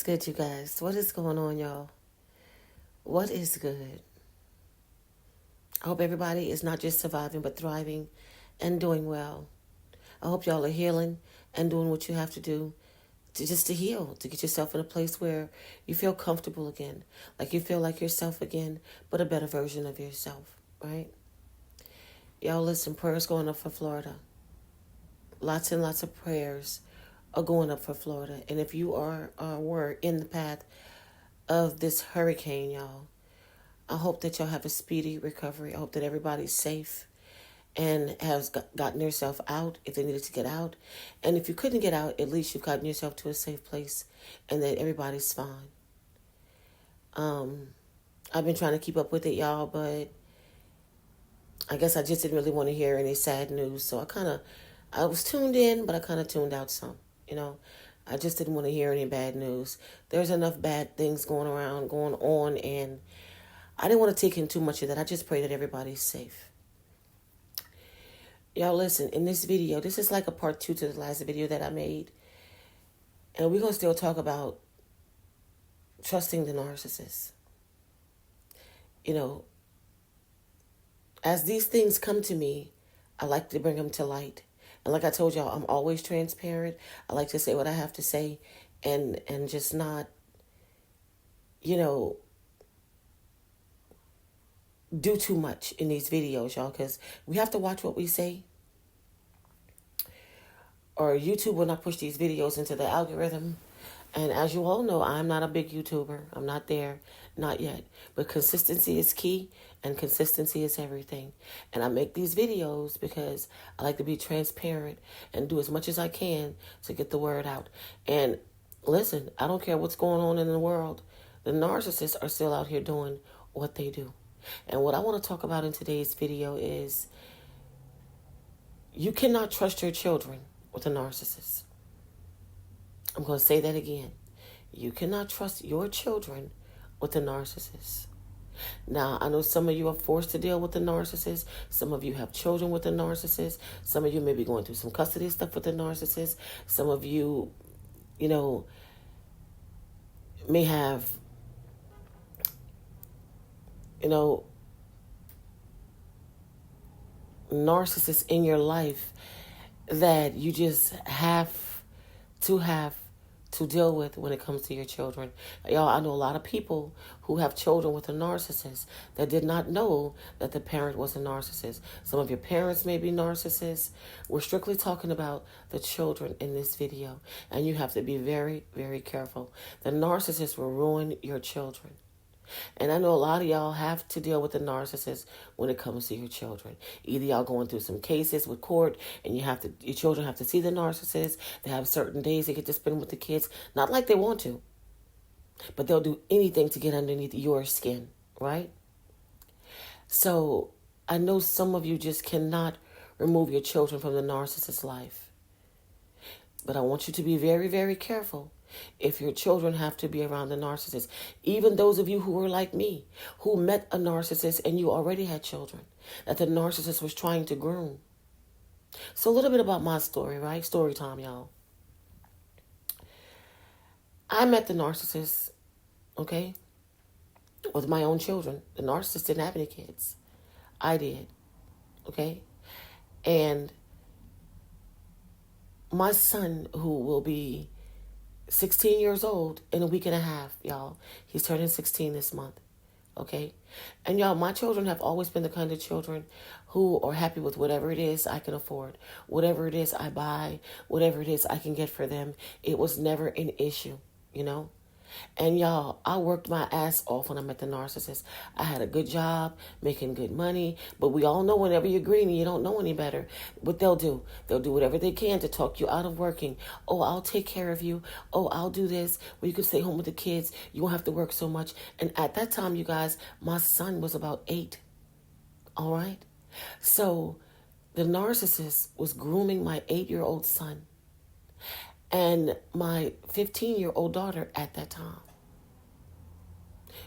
good, you guys? What is going on, y'all? What is good? I hope everybody is not just surviving, but thriving and doing well. I hope y'all are healing and doing what you have to do to heal, to get yourself in a place where you feel comfortable again, like you feel like yourself again, but a better version of yourself, right? Y'all listen, prayers going up for Florida. Lots and lots of prayers are going up for Florida. And if you were in the path of this hurricane, y'all, I hope that y'all have a speedy recovery. I hope that everybody's safe and has gotten yourself out if they needed to get out. And if you couldn't get out, at least you've gotten yourself to a safe place and that everybody's fine. I've been trying to keep up with it, y'all, but I guess I just didn't really want to hear any sad news. So I was tuned in, but I kind of tuned out some, you know. I just didn't want to hear any bad news. There's enough bad things going on, and I didn't want to take in too much of that. I just pray that everybody's safe. Y'all listen, in this video, this is like a part 2 to the last video that I made. And we're going to still talk about trusting the narcissist. You know, as these things come to me, I like to bring them to light. And like I told y'all, I'm always transparent. I like to say what I have to say and just not, you know, do too much in these videos, y'all, because we have to watch what we say, or YouTube will not push these videos into the algorithm. And as you all know, I'm not a big YouTuber. I'm not there, not yet. But consistency is key, and consistency is everything. And I make these videos because I like to be transparent and do as much as I can to get the word out. And listen, I don't care what's going on in the world. The narcissists are still out here doing what they do. And what I want to talk about in today's video is you cannot trust your children with a narcissist. I'm going to say that again. You cannot trust your children with a narcissist. Now, I know some of you are forced to deal with a narcissist. Some of you have children with a narcissist. Some of you may be going through some custody stuff with a narcissist. Some of you, you know, may have, you know, narcissists in your life that you just have to deal with when it comes to your children. Y'all, I know a lot of people who have children with a narcissist that did not know that the parent was a narcissist. Some of your parents may be narcissists. We're strictly talking about the children in this video, and you have to be very, very careful. The narcissist will ruin your children. And I know a lot of y'all have to deal with the narcissist when it comes to your children. Either y'all going through some cases with court and your children have to see the narcissist. They have certain days they get to spend with the kids. Not like they want to, but they'll do anything to get underneath your skin, right? So I know some of you just cannot remove your children from the narcissist's life. But I want you to be very, very careful if your children have to be around the narcissist. Even those of you who are like me, who met a narcissist and you already had children that the narcissist was trying to groom. So a little bit about my story, right? Story time, y'all. I met the narcissist, okay, with my own children. The narcissist didn't have any kids. I did, okay? And my son, who will be 16 years old in a week and a half, y'all. He's turning 16 this month, okay? And y'all, my children have always been the kind of children who are happy with whatever it is I can afford, whatever it is I buy, whatever it is I can get for them. It was never an issue, you know? And y'all, I worked my ass off when I met the narcissist. I had a good job, making good money. But we all know whenever you're green and you don't know any better, what they'll do whatever they can to talk you out of working. Oh, I'll take care of you. Oh, I'll do this. Well, you can stay home with the kids. You won't have to work so much. And at that time, you guys, my son was about 8. All right? So the narcissist was grooming my 8-year-old son and my 15-year-old daughter at that time.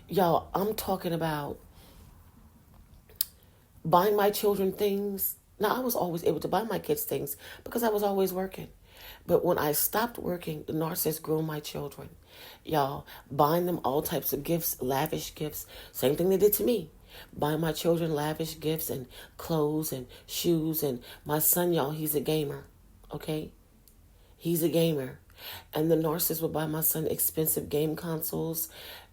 Y'all, I'm talking about buying my children things. Now, I was always able to buy my kids things because I was always working. But when I stopped working, the narcissist grew my children. Y'all, buying them all types of gifts, lavish gifts. Same thing they did to me. Buying my children lavish gifts and clothes and shoes. And my son, y'all, he's a gamer. Okay? He's a gamer. And the narcissist would buy my son expensive game consoles,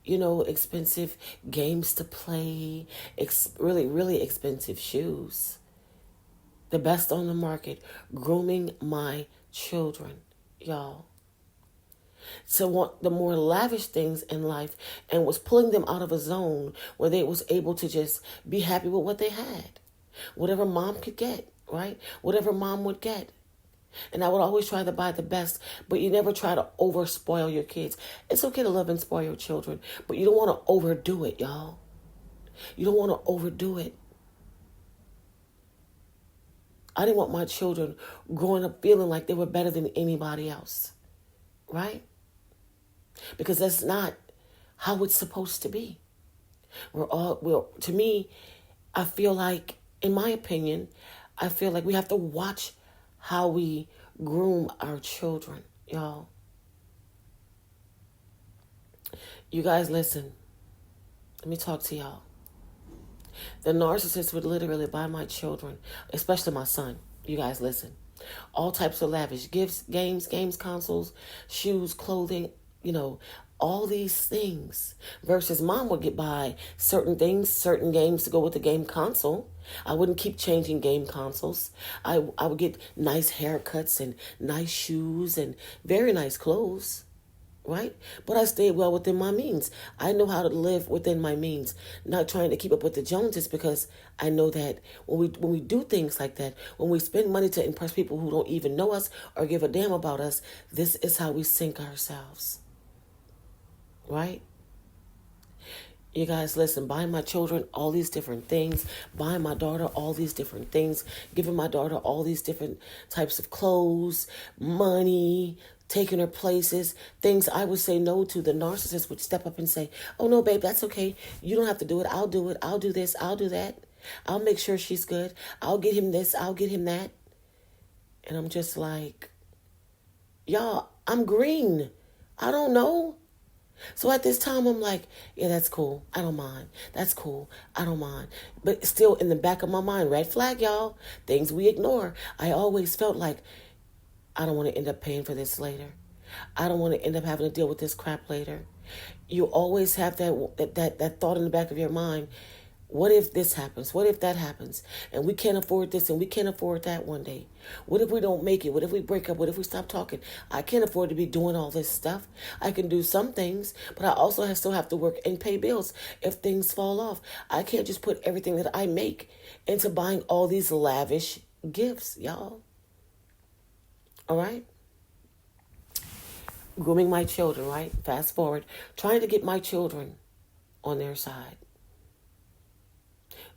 expensive games to play, really, really expensive shoes. The best on the market, grooming my children, y'all. To want the more lavish things in life, and was pulling them out of a zone where they was able to just be happy with what they had. Whatever mom could get, right? Whatever mom would get. And I would always try to buy the best, but you never try to over spoil your kids. It's okay to love and spoil your children, but you don't want to overdo it, y'all. You don't want to overdo it. I didn't want my children growing up feeling like they were better than anybody else, right? Because that's not how it's supposed to be. To me, I feel like, in my opinion, I feel like we have to watch how we groom our children, y'all. You guys, listen. Let me talk to y'all. The narcissist would literally buy my children, especially my son. You guys, listen. All types of lavish gifts, games, consoles, shoes, clothing, all these things. Versus mom would buy certain things, certain games to go with the game console. I wouldn't keep changing game consoles. I would get nice haircuts and nice shoes and very nice clothes, right? But I stayed well within my means. I know how to live within my means, not trying to keep up with the Joneses, because I know that when we do things like that, when we spend money to impress people who don't even know us or give a damn about us, this is how we sink ourselves. Right? You guys, listen, buying my children all these different things, buying my daughter all these different things, giving my daughter all these different types of clothes, money, taking her places, things I would say no to. The narcissist would step up and say, oh, no, babe, that's okay. You don't have to do it. I'll do it. I'll do this. I'll do that. I'll make sure she's good. I'll get him this. I'll get him that. And I'm just like, y'all, I'm green. I don't know. So at this time, I'm like, yeah, that's cool. I don't mind. That's cool. I don't mind. But still in the back of my mind, red flag, y'all, things we ignore. I always felt like, I don't want to end up paying for this later. I don't want to end up having to deal with this crap later. You always have that thought in the back of your mind. What if this happens? What if that happens? And we can't afford this and we can't afford that one day. What if we don't make it? What if we break up? What if we stop talking? I can't afford to be doing all this stuff. I can do some things, but I also still have to work and pay bills if things fall off. I can't just put everything that I make into buying all these lavish gifts, y'all. All right? Grooming my children, right? Fast forward. Trying to get my children on their side.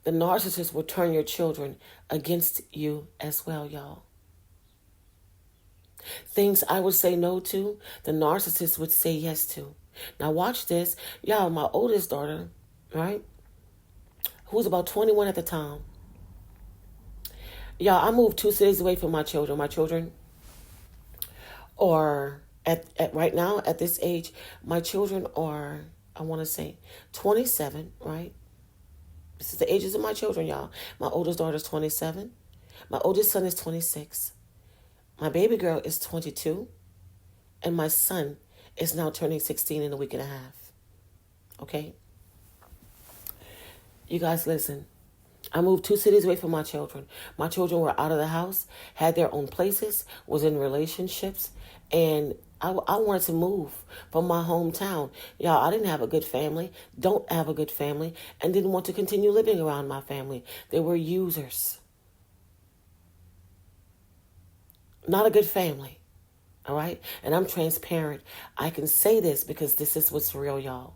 The narcissist will turn your children against you as well, y'all. Things I would say no to, the narcissist would say yes to. Now watch this. Y'all, my oldest daughter, right, who was about 21 at the time. Y'all, I moved 2 cities away from my children. My children are, at right now, at this age, my children are, I want to say, 27, right? This is the ages of my children, y'all. My oldest daughter is 27. My oldest son is 26. My baby girl is 22. And my son is now turning 16 in a week and a half. Okay? You guys, listen. I moved 2 cities away from my children. My children were out of the house, had their own places, was in relationships, and I wanted to move from my hometown. Y'all, I didn't have a good family, don't have a good family, and didn't want to continue living around my family. They were users. Not a good family, all right? And I'm transparent. I can say this because this is what's real, y'all,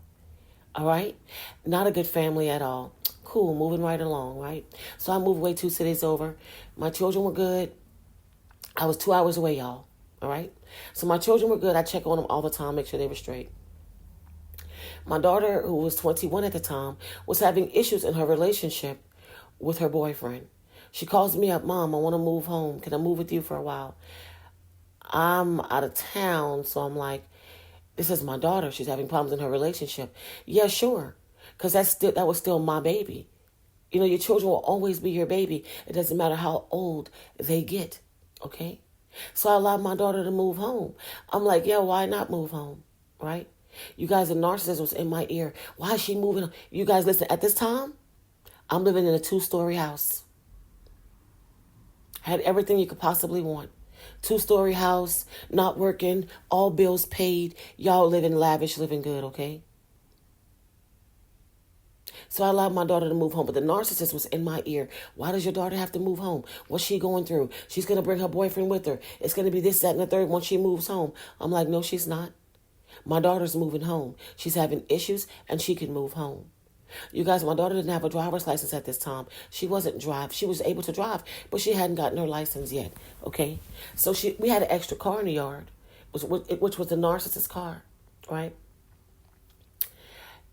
all right? Not a good family at all. Cool, moving right along, right? So I moved away 2 cities over. My children were good. I was 2 hours away, y'all. All right. So my children were good. I check on them all the time, make sure they were straight. My daughter, who was 21 at the time, was having issues in her relationship with her boyfriend. She calls me up, Mom, I want to move home. Can I move with you for a while? I'm out of town, so I'm like, this is my daughter. She's having problems in her relationship. Yeah, sure. Because that was still my baby. You know, your children will always be your baby. It doesn't matter how old they get. Okay? So I allowed my daughter to move home. I'm like, yeah, why not move home? Right? You guys, the narcissist was in my ear. Why is she moving? You guys, listen, at this time, I'm living in a 2-story house. Had everything you could possibly want. 2-story house, not working, all bills paid. Y'all living lavish, living good, okay? So I allowed my daughter to move home. But the narcissist was in my ear. Why does your daughter have to move home? What's she going through? She's going to bring her boyfriend with her. It's going to be this, that, and the third once she moves home. I'm like, no, she's not. My daughter's moving home. She's having issues, and she can move home. You guys, my daughter didn't have a driver's license at this time. She wasn't drive. She was able to drive, but she hadn't gotten her license yet. Okay, so we had an extra car in the yard, which was the narcissist car, right?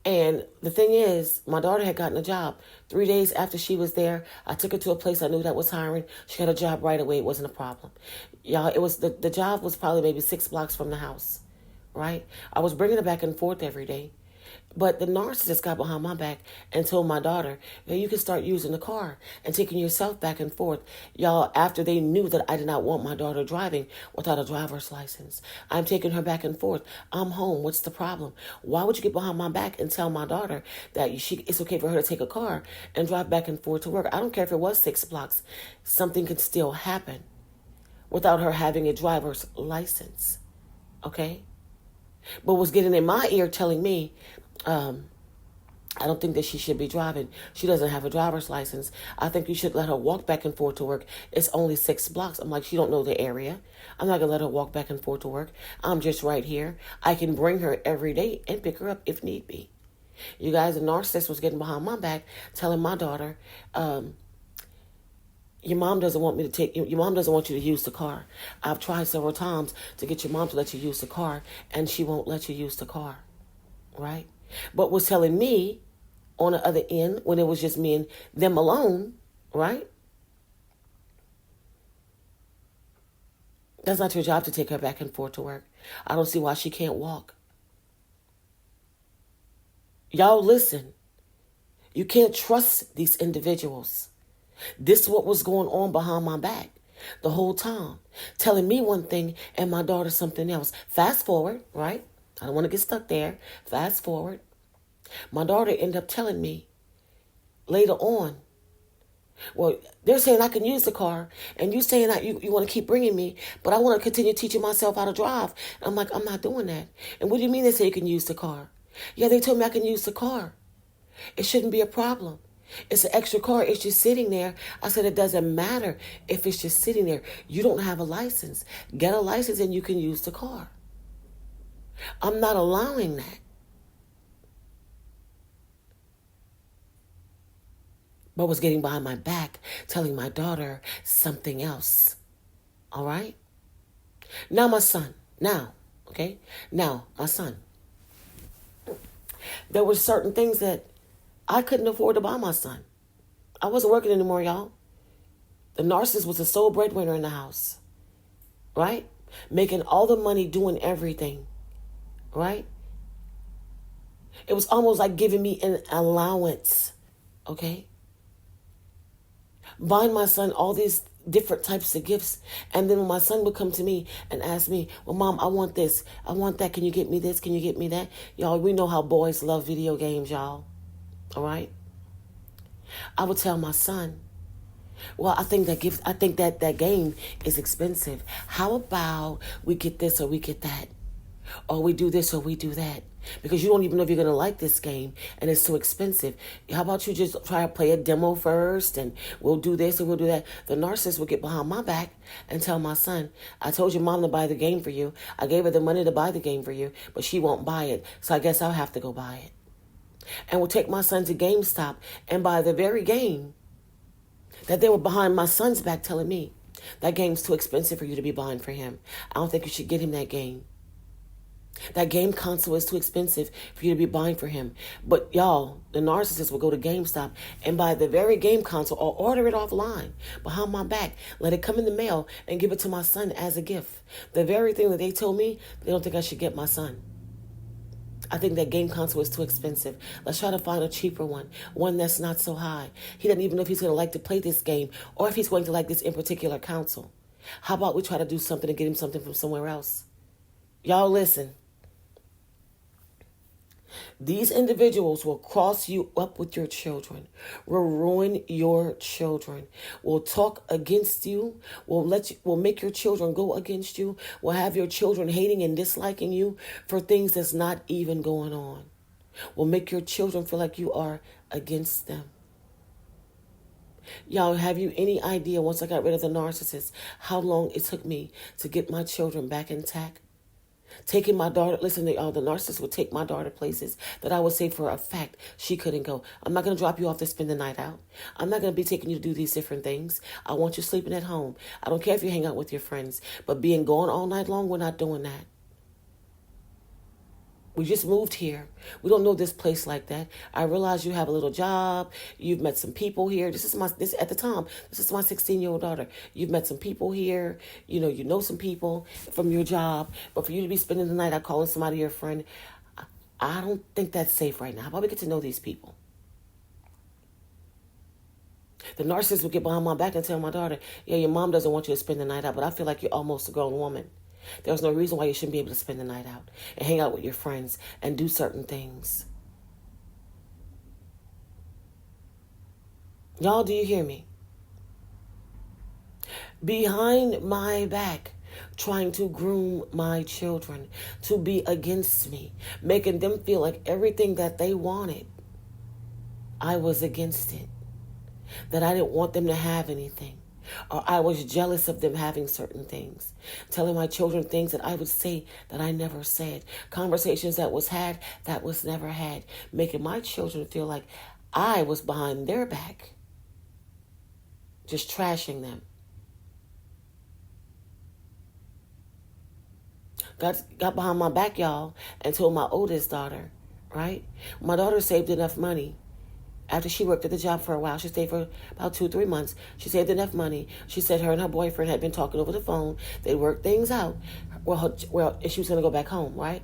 And the thing is, my daughter had gotten a job. 3 days after she was there, I took her to a place I knew that was hiring. She got a job right away. It wasn't a problem. Y'all, it was the job was probably maybe 6 blocks from the house, right? I was bringing her back and forth every day. But the narcissist got behind my back and told my daughter, hey, you can start using the car and taking yourself back and forth. Y'all, after they knew that I did not want my daughter driving without a driver's license, I'm taking her back and forth. I'm home. What's the problem? Why would you get behind my back and tell my daughter that it's okay for her to take a car and drive back and forth to work? I don't care if it was 6 blocks. Something could still happen without her having a driver's license. Okay? But was getting in my ear telling me, I don't think that she should be driving. She doesn't have a driver's license. I think you should let her walk back and forth to work. It's only 6 blocks. I'm like, she don't know the area. I'm not going to let her walk back and forth to work. I'm just right here. I can bring her every day and pick her up if need be. You guys, the narcissist was getting behind my back, telling my daughter, your mom doesn't want you to use the car. I've tried several times to get your mom to let you use the car, and she won't let you use the car. Right? But was telling me on the other end, when it was just me and them alone, right? That's not your job to take her back and forth to work. I don't see why she can't walk. Y'all listen. You can't trust these individuals. This is what was going on behind my back the whole time. Telling me one thing and my daughter something else. Fast forward, right? I don't want to get stuck there. Fast forward. My daughter ended up telling me later on, well, they're saying I can use the car, and you saying that you want to keep bringing me, but I want to continue teaching myself how to drive. And I'm like, I'm not doing that. And what do you mean they say you can use the car? Yeah, they told me I can use the car. It shouldn't be a problem. It's an extra car. It's just sitting there. I said, it doesn't matter if it's just sitting there. You don't have a license. Get a license and you can use the car. I'm not allowing that. But was getting behind my back, telling my daughter something else. All right? Now my son. Now, okay? Now, my son. There were certain things that I couldn't afford to buy my son. I wasn't working anymore, y'all. The narcissist was the sole breadwinner in the house. Right? Making all the money, doing everything. Right? It was almost like giving me an allowance. Okay? Buying my son all these different types of gifts. And then when my son would come to me and ask me, well, Mom, I want this. I want that. Can you get me this? Can you get me that? Y'all, we know how boys love video games, y'all. All right? I would tell my son, well, I think that game is expensive. How about we get this or we get that? Or we do this or we do that. Because you don't even know if you're going to like this game and it's so expensive. How about you just try to play a demo first and we'll do this and we'll do that. The narcissist will get behind my back and tell my son, I told your mom to buy the game for you. I gave her the money to buy the game for you, but she won't buy it. So I guess I'll have to go buy it. And will take my son to GameStop and buy the very game that they were behind my son's back telling me, that game's too expensive for you to be buying for him. I don't think you should get him that game. That game console is too expensive for you to be buying for him. But y'all, the narcissist will go to GameStop and buy the very game console or order it offline behind my back. Let it come in the mail and give it to my son as a gift. The very thing that they told me, they don't think I should get my son. I think that game console is too expensive. Let's try to find a cheaper one that's not so high. He doesn't even know if he's going to like to play this game or if he's going to like this in particular console. How about we try to do something to get him something from somewhere else? Y'all listen. These individuals will cross you up with your children, will ruin your children, will talk against you, will make your children go against you, will have your children hating and disliking you for things that's not even going on, will make your children feel like you are against them. Y'all, have you any idea, once I got rid of the narcissist, how long it took me to get my children back intact? Taking my daughter, listen to y'all, the narcissist would take my daughter places that I would say for a fact she couldn't go. I'm not going to drop you off to spend the night out. I'm not going to be taking you to do these different things. I want you sleeping at home. I don't care if you hang out with your friends, but being gone all night long, we're not doing that. We just moved here. We don't know this place like that. I realize you have a little job. You've met some people here. This is my 16-year-old daughter. You've met some people here. You know some people from your job. But for you to be spending the night out calling somebody your friend, I don't think that's safe right now. How about we get to know these people? The narcissist would get behind my back and tell my daughter, yeah, your mom doesn't want you to spend the night out, but I feel like you're almost a grown woman. There's no reason why you shouldn't be able to spend the night out and hang out with your friends and do certain things. Y'all, do you hear me? Behind my back, trying to groom my children to be against me, making them feel like everything that they wanted, I was against it. That I didn't want them to have anything. Or I was jealous of them having certain things. Telling my children things that I would say that I never said. Conversations that was had that was never had. Making my children feel like I was behind their back. Just trashing them. Got behind my back, y'all, and told my oldest daughter, right? My daughter saved enough money. After she worked at the job for a while, she stayed for about 2-3 months. She saved enough money. She said her and her boyfriend had been talking over the phone. They worked things out. Well, she was going to go back home, right?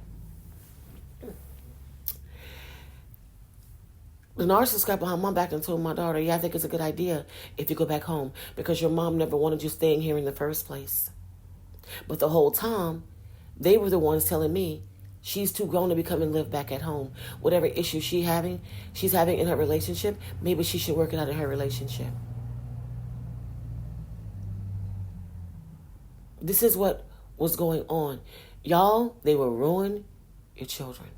The narcissist got behind my back and told my daughter, yeah, I think it's a good idea if you go back home because your mom never wanted you staying here in the first place. But the whole time, they were the ones telling me, she's too grown to be coming and live back at home. Whatever issue she's having in her relationship, maybe she should work it out in her relationship. This is what was going on. Y'all, they will ruin your children.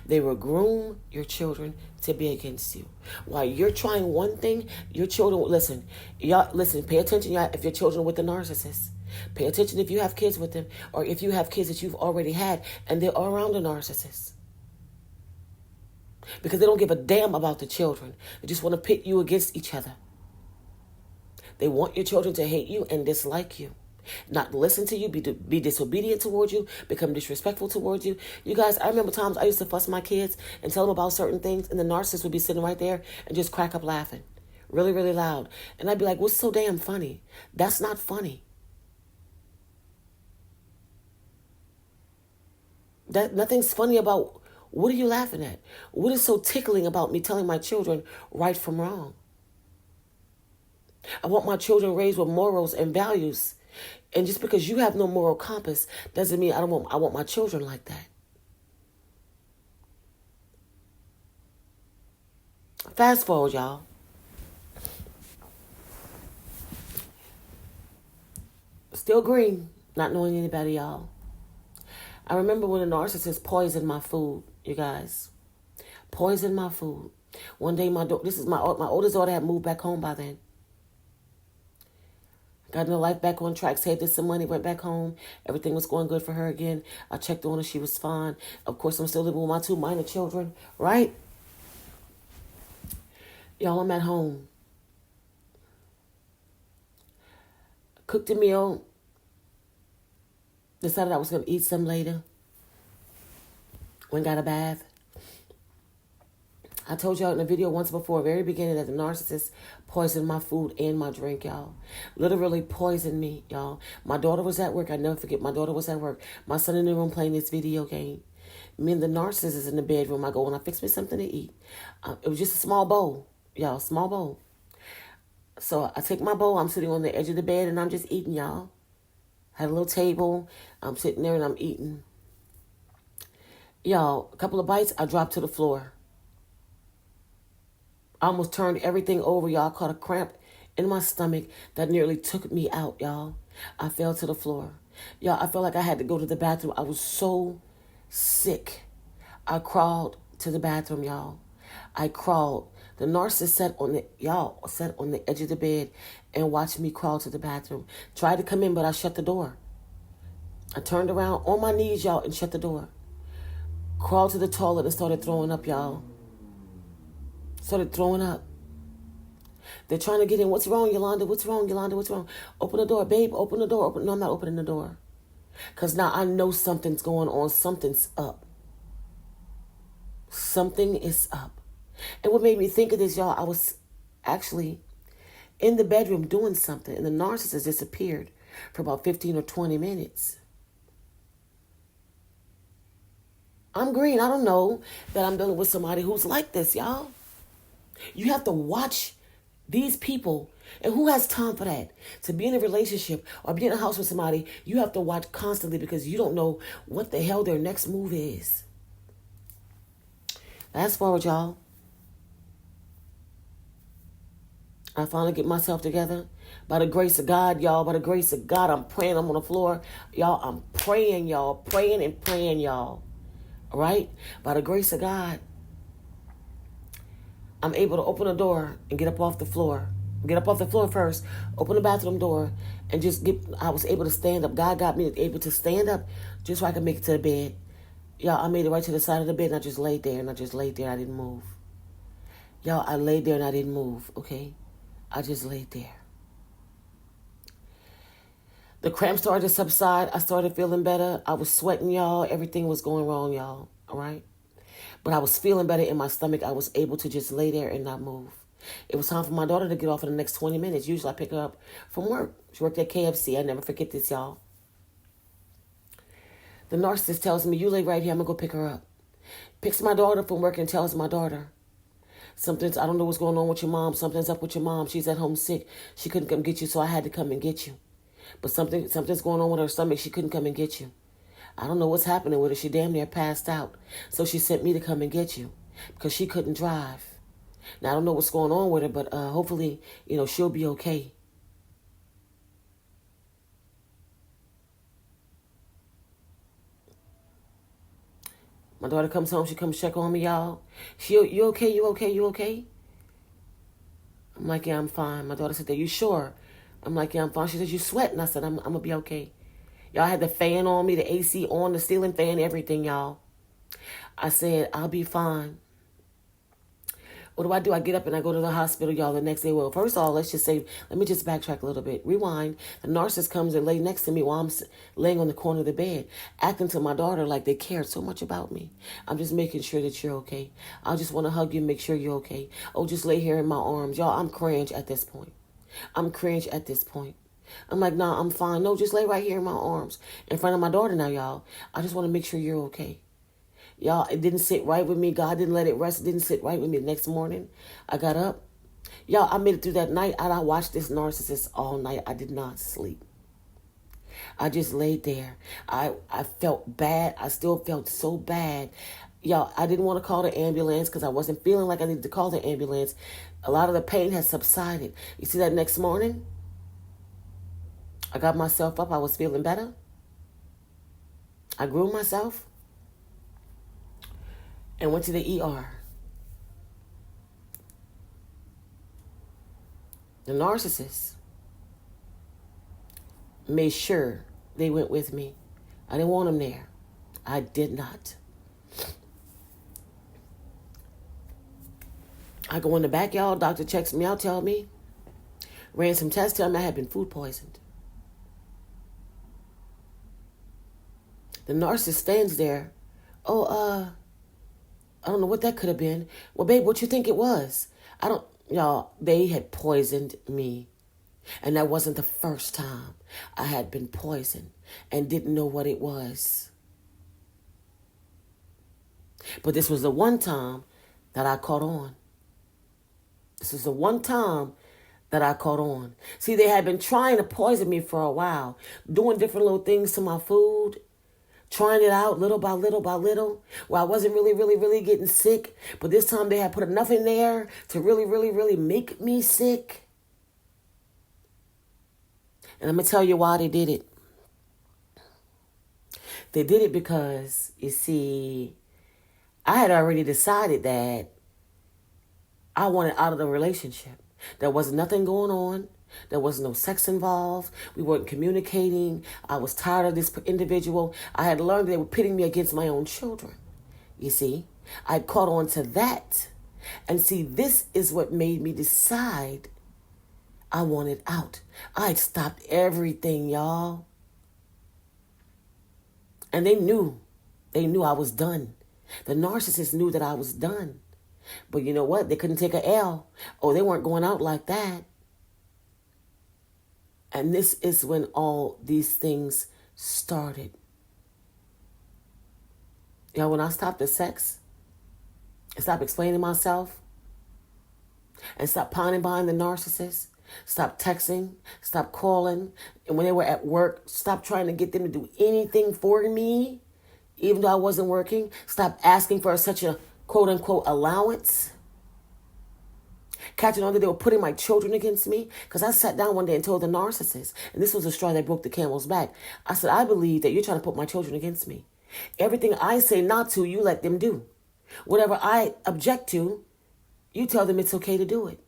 They will groom your children to be against you. While you're trying one thing, your children, listen, pay attention, y'all, if your children are with the narcissist. Pay attention if you have kids with them or if you have kids that you've already had and they're around a narcissist. Because they don't give a damn about the children. They just want to pit you against each other. They want your children to hate you and dislike you. Not listen to you, be disobedient towards you, become disrespectful towards you. You guys, I remember times I used to fuss my kids and tell them about certain things and the narcissist would be sitting right there and just crack up laughing. Really, really loud. And I'd be like, what's so damn funny? That's not funny. Nothing's funny about, what are you laughing at? What is so tickling about me telling my children right from wrong? I want my children raised with morals and values. And just because you have no moral compass doesn't mean I want my children like that. Fast forward, y'all. Still green, not knowing anybody, y'all. I remember when a narcissist poisoned my food, you guys. Poisoned my food. One day, my oldest daughter had moved back home by then. Got her life back on track, saved her some money, went back home. Everything was going good for her again. I checked on her, she was fine. Of course, I'm still living with my 2 minor children, right? Y'all, I'm at home. Cooked a meal. Decided I was going to eat some later. Went got a bath. I told y'all in the video once before, very beginning, that the narcissist poisoned my food and my drink, y'all. Literally poisoned me, y'all. My daughter was at work. I never forget. My daughter was at work. My son in the room playing this video game. Me and the narcissist is in the bedroom. I go and I fix me something to eat. It was just a small bowl, y'all, small bowl. So I take my bowl. I'm sitting on the edge of the bed and I'm just eating, y'all. Had a little table. I'm sitting there and I'm eating. Y'all, a couple of bites, I dropped to the floor. I almost turned everything over, y'all. Caught a cramp in my stomach that nearly took me out, y'all. I fell to the floor. Y'all, I felt like I had to go to the bathroom. I was so sick. I crawled to the bathroom, y'all. I crawled. The narcissist sat on the edge of the bed and watched me crawl to the bathroom. Tried to come in, but I shut the door. I turned around on my knees, y'all, and shut the door. Crawled to the toilet and started throwing up, y'all. Started throwing up. They're trying to get in. What's wrong, Yolanda? What's wrong, Yolanda? What's wrong? Open the door, babe. Open the door. No, I'm not opening the door. Because now I know something's going on. Something's up. Something is up. And what made me think of this, y'all, I was actually in the bedroom doing something, and the narcissist disappeared for about 15 or 20 minutes. I'm green. I don't know that I'm dealing with somebody who's like this, y'all. You have to watch these people. And who has time for that? To be in a relationship or be in a house with somebody, you have to watch constantly because you don't know what the hell their next move is. Fast forward, y'all. I finally get myself together. By the grace of God, y'all. By the grace of God, I'm praying. I'm on the floor. Y'all, I'm praying, y'all. Praying and praying, y'all. All right? By the grace of God, I'm able to open the door and get up off the floor. Get up off the floor first, open the bathroom door, and I was able to stand up. God got me able to stand up just so I could make it to the bed. Y'all, I made it right to the side of the bed, and I just laid there, I didn't move. Y'all, I laid there and I didn't move, okay? I just laid there. The cramps started to subside. I started feeling better. I was sweating, y'all. Everything was going wrong, y'all, all right? But I was feeling better in my stomach. I was able to just lay there and not move. It was time for my daughter to get off in the next 20 minutes. Usually I pick her up from work. She worked at KFC. I never forget this, y'all. The narcissist tells me, you lay right here. I'm going to go pick her up. Picks my daughter from work and tells my daughter, I don't know what's going on with your mom. Something's up with your mom. She's at home sick. She couldn't come get you, so I had to come and get you. But something's going on with her stomach. She couldn't come and get you. I don't know what's happening with her. She damn near passed out. So she sent me to come and get you because she couldn't drive. Now, I don't know what's going on with her, but hopefully, she'll be okay. My daughter comes home. She comes check on me, y'all. You okay? You okay? You okay? I'm like, yeah, I'm fine. My daughter said, are you sure? I'm like, yeah, I'm fine. She said, you sweating? I said, I'm going to be okay. Y'all, had the fan on me, the AC on, the ceiling fan, everything, y'all. I said, I'll be fine. What do? I get up and I go to the hospital, y'all, the next day. Well, first of all, let me just backtrack a little bit. Rewind. The narcissist comes and lay next to me while I'm laying on the corner of the bed, acting to my daughter like they cared so much about me. I'm just making sure that you're okay. I just want to hug you and make sure you're okay. Oh, just lay here in my arms. Y'all, I'm cringe at this point. I'm like, nah, I'm fine. No, just lay right here in my arms in front of my daughter now, y'all. I just want to make sure you're okay. Y'all, it didn't sit right with me. God didn't let it rest. It didn't sit right with me. The next morning, I got up. Y'all, I made it through that night. I watched this narcissist all night. I did not sleep. I just laid there. I felt bad. I still felt so bad. Y'all, I didn't want to call the ambulance because I wasn't feeling like I needed to call the ambulance. A lot of the pain had subsided. You see that next morning? I got myself up. I was feeling better. I groomed myself and went to the ER. The narcissist made sure they went with me. I didn't want them there. I did not. I go in the back, y'all. Doctor checks me out, tell me. Ran some tests, tell me I had been food poisoned. The narcissist stands there. Oh, I don't know what that could have been. Well, babe, what you think it was? I don't, y'all, they had poisoned me. And that wasn't the first time I had been poisoned and didn't know what it was. But this was the one time that I caught on. This is the one time that I caught on. See, they had been trying to poison me for a while, doing different little things to my food, trying it out little by little by little, where I wasn't really getting sick. But this time they had put enough in there to really make me sick. And I'm going to tell you why they did it. They did it because, you see, I had already decided that I wanted out of the relationship. There was nothing going on. There was no sex involved. We weren't communicating. I was tired of this individual. I had learned they were pitting me against my own children. You see, I caught on to that. And see, this is what made me decide I wanted out. I had stopped everything, y'all. And they knew I was done. The narcissist knew that I was done. But you know what? They couldn't take an L. Oh, they weren't going out like that. And this is when all these things started. Y'all, when I stopped the sex, and stopped explaining myself, and stopped pining behind the narcissist, stop texting, stop calling, and when they were at work, stop trying to get them to do anything for me, even though I wasn't working. Stop asking for such a quote-unquote allowance. Catching on that they were putting my children against me. Because I sat down one day and told the narcissist, and this was the straw that broke the camel's back. I said, I believe that you're trying to put my children against me. Everything I say not to, you let them do. Whatever I object to, you tell them it's okay to do it.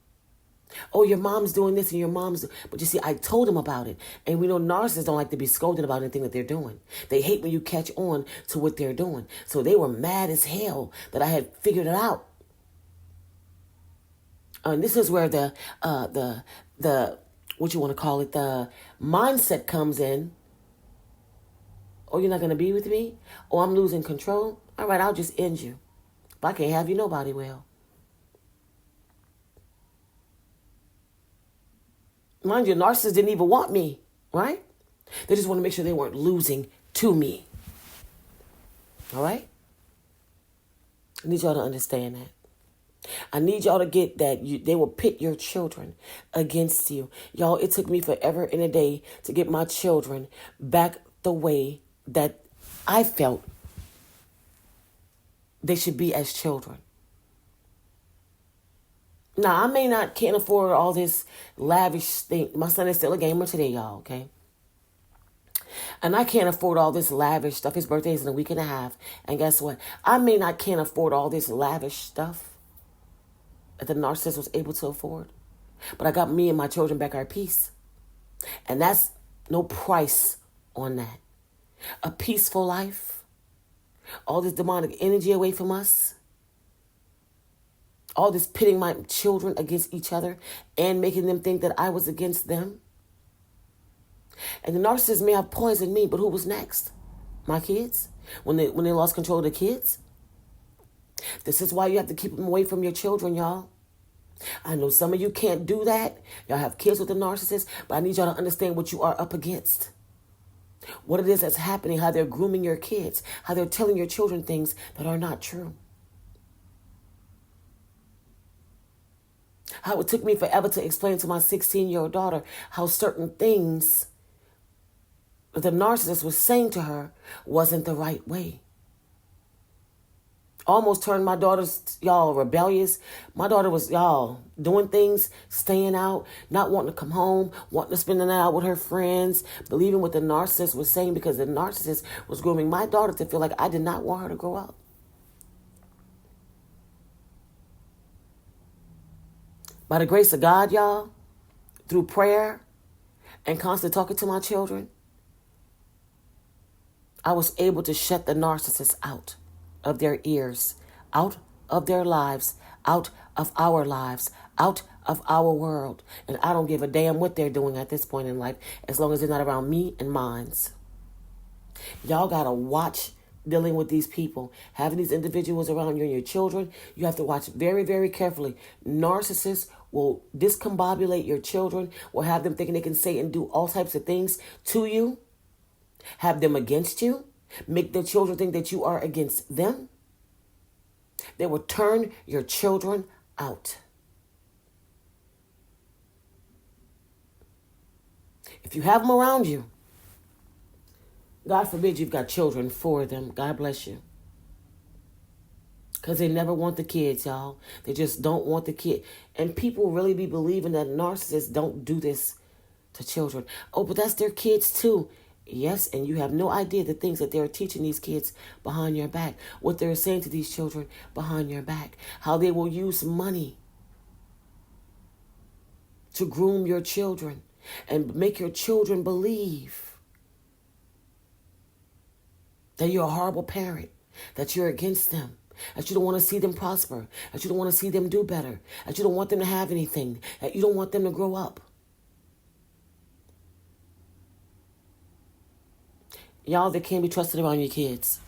Oh, your mom's doing this and your mom's... But you see, I told them about it. And we know narcissists don't like to be scolded about anything that they're doing. They hate when you catch on to what they're doing. So they were mad as hell that I had figured it out. And this is where the what you want to call it, the mindset comes in. Oh, you're not going to be with me? Oh, I'm losing control? All right, I'll just end you. If I can't have you, nobody will. Mind you, narcissists didn't even want me, right? They just want to make sure they weren't losing to me. All right? I need y'all to understand that. I need y'all to get that they will pit your children against you. Y'all, it took me forever and a day to get my children back the way that I felt they should be as children. Now, I can't afford all this lavish thing. My son is still a gamer today, y'all, okay? And I can't afford all this lavish stuff. His birthday is in a week and a half. And guess what? Can't afford all this lavish stuff that the narcissist was able to afford. But I got me and my children back our peace. And that's no price on that. A peaceful life. All this demonic energy away from us. All this pitting my children against each other and making them think that I was against them. And the narcissist may have poisoned me, but who was next? My kids? When they lost control of the kids? This is why you have to keep them away from your children, y'all. I know some of you can't do that. Y'all have kids with the narcissist, but I need y'all to understand what you are up against. What it is that's happening, how they're grooming your kids, how they're telling your children things that are not true. How it took me forever to explain to my 16-year-old daughter how certain things that the narcissist was saying to her wasn't the right way. Almost turned my daughter's, rebellious. My daughter was, doing things, staying out, not wanting to come home, wanting to spend the night out with her friends, believing what the narcissist was saying because the narcissist was grooming my daughter to feel like I did not want her to grow up. By the grace of God, y'all, through prayer and constant talking to my children, I was able to shut the narcissist out of their ears, out of their lives, out of our lives, out of our world. And I don't give a damn what they're doing at this point in life, as long as they're not around me and mine. Y'all got to watch dealing with these people, having these individuals around you and your children, you have to watch very, very carefully. Narcissists will discombobulate your children, will have them thinking they can say and do all types of things to you, have them against you, make their children think that you are against them. They will turn your children out. If you have them around you, God forbid you've got children for them. God bless you. Because they never want the kids, y'all. They just don't want the kid. And people really be believing that narcissists don't do this to children. Oh, but that's their kids too. Yes, and you have no idea the things that they're teaching these kids behind your back. What they're saying to these children behind your back. How they will use money to groom your children and make your children believe that you're a horrible parent, that you're against them, that you don't want to see them prosper, that you don't want to see them do better, that you don't want them to have anything, that you don't want them to grow up. Y'all, they can't be trusted around your kids.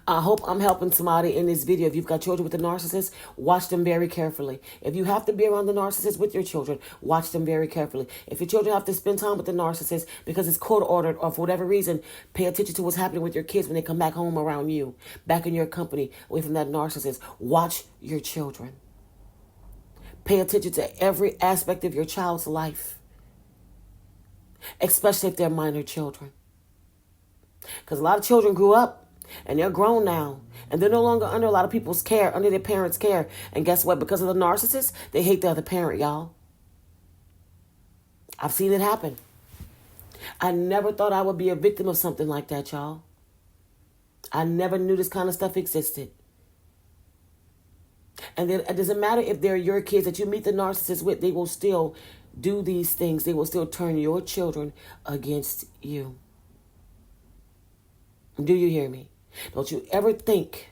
I hope I'm helping somebody in this video. If you've got children with a narcissist, watch them very carefully. If you have to be around the narcissist with your children, watch them very carefully. If your children have to spend time with the narcissist because it's court ordered or for whatever reason, pay attention to what's happening with your kids when they come back home around you, back in your company, away from that narcissist. Watch your children. Pay attention to every aspect of your child's life, especially if they're minor children. Because a lot of children grew up and they're grown now. And they're no longer under a lot of people's care, under their parents' care. And guess what? Because of the narcissist, they hate the other parent, y'all. I've seen it happen. I never thought I would be a victim of something like that, y'all. I never knew this kind of stuff existed. And then it doesn't matter if they're your kids that you meet the narcissist with, they will still do these things. They will still turn your children against you. Do you hear me? Don't you ever think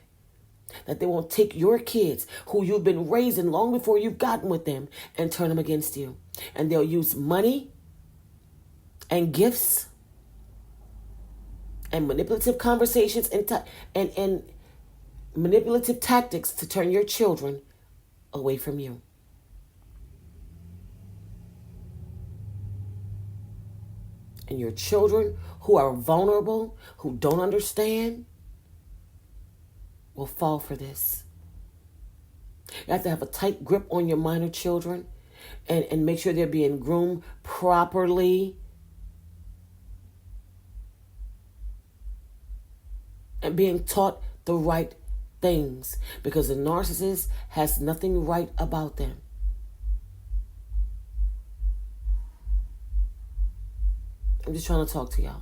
that they won't take your kids who you've been raising long before you've gotten with them and turn them against you. And they'll use money and gifts and manipulative conversations and manipulative tactics to turn your children away from you. And your children who are vulnerable, who don't understand, will fall for this. You have to have a tight grip on your minor children and make sure they're being groomed properly. And being taught the right things. Because the narcissist has nothing right about them. I'm just trying to talk to y'all.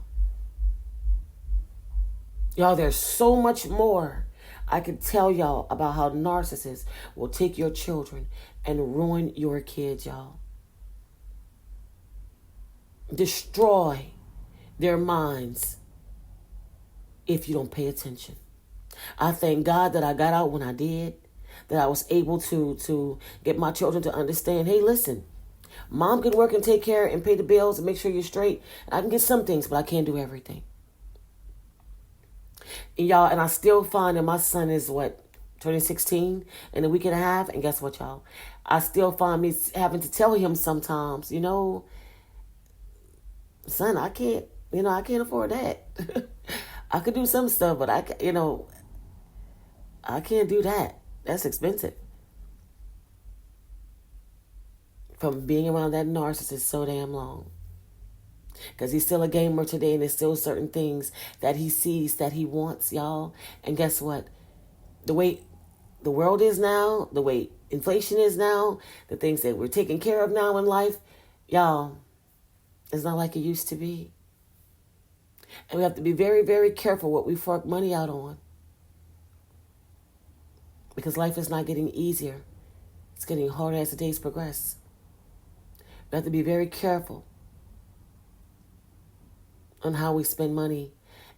Y'all, there's so much more I can tell y'all about how narcissists will take your children and ruin your kids, y'all. Destroy their minds if you don't pay attention. I thank God that I got out when I did, that I was able to get my children to understand, hey, listen, mom can work and take care and pay the bills and make sure you're straight. I can get some things, but I can't do everything. And y'all, and I still find that my son is turning 16 in a week and a half. And guess what, y'all? I still find me having to tell him sometimes, son, I can't afford that. I could do some stuff, but I can't do that. That's expensive. From being around that narcissist so damn long. Because he's still a gamer today, and there's still certain things that he sees that he wants, y'all. And guess what? The way the world is now, the way inflation is now, the things that we're taking care of now in life, y'all, it's not like it used to be. And we have to be very, very careful what we fork money out on. Because life is not getting easier. It's getting harder as the days progress. We have to be very careful on how we spend money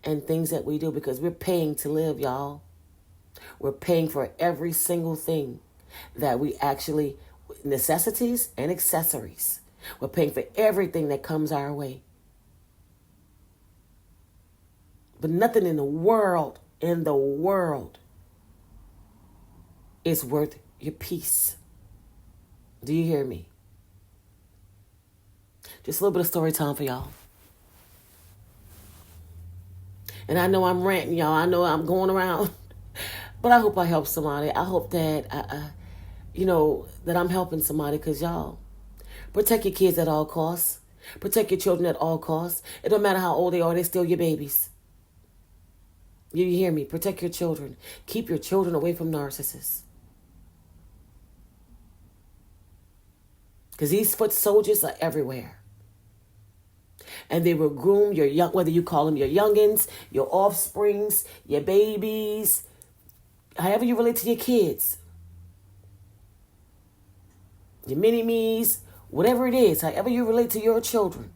and things that we do, because we're paying to live, y'all. We're paying for every single thing that we actually, necessities and accessories. We're paying for everything that comes our way. But nothing in the world, is worth your peace. Do you hear me? Just a little bit of story time for y'all. And I know I'm ranting, y'all. I know I'm going around. But I hope I help somebody. I hope that, that I'm helping somebody. Because, y'all, protect your kids at all costs. Protect your children at all costs. It don't matter how old they are. They're still your babies. You hear me? Protect your children. Keep your children away from narcissists. Because these foot soldiers are everywhere. And they will groom your young, whether you call them your youngins, your offsprings, your babies, however you relate to your kids, your mini-me's, whatever it is, however you relate to your children,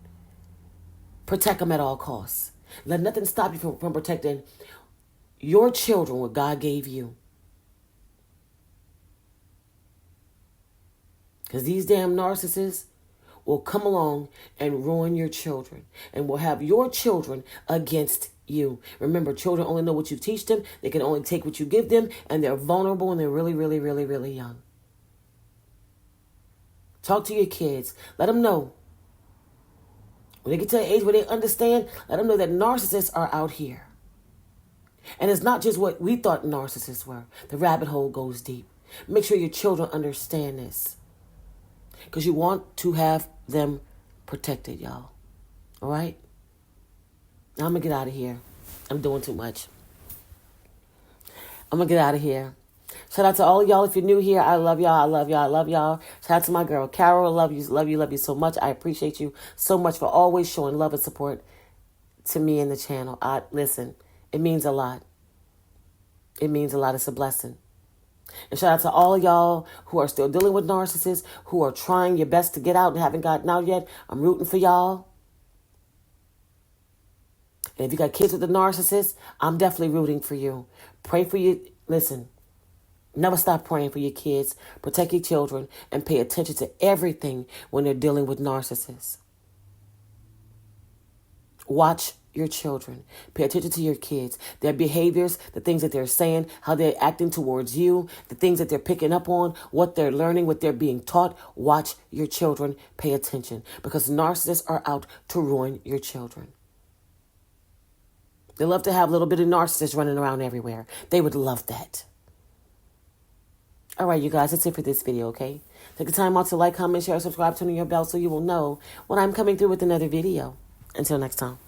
protect them at all costs. Let nothing stop you from protecting your children, what God gave you. Because these damn narcissists will come along and ruin your children and will have your children against you. Remember, children only know what you teach them. They can only take what you give them, and they're vulnerable and they're really, really, really, really young. Talk to your kids. Let them know. When they get to an age where they understand, let them know that narcissists are out here. And it's not just what we thought narcissists were. The rabbit hole goes deep. Make sure your children understand this. Because you want to have them protected, y'all. All right? Now I'm going to get out of here. I'm doing too much. I'm going to get out of here. Shout out to all of y'all. If you're new here, I love y'all. I love y'all. I love y'all. Shout out to my girl, Carol. Love you. Love you. Love you so much. I appreciate you so much for always showing love and support to me and the channel. Listen, it means a lot. It means a lot. It's a blessing. And shout out to all of y'all who are still dealing with narcissists, who are trying your best to get out and haven't gotten out yet. I'm rooting for y'all. And if you got kids with a narcissist, I'm definitely rooting for you. Pray for you. Listen, never stop praying for your kids. Protect your children and pay attention to everything when they're dealing with narcissists. Watch your children. Pay attention to your kids, their behaviors, the things that they're saying, how they're acting towards you, the things that they're picking up on, what they're learning, what they're being taught. Watch your children. Pay attention, because narcissists are out to ruin your children. They love to have a little bit of narcissists running around everywhere. They would love that. All right, you guys, that's it for this video, okay? Take the time out to like, comment, share, subscribe, turn on your bell so you will know when I'm coming through with another video. Until next time.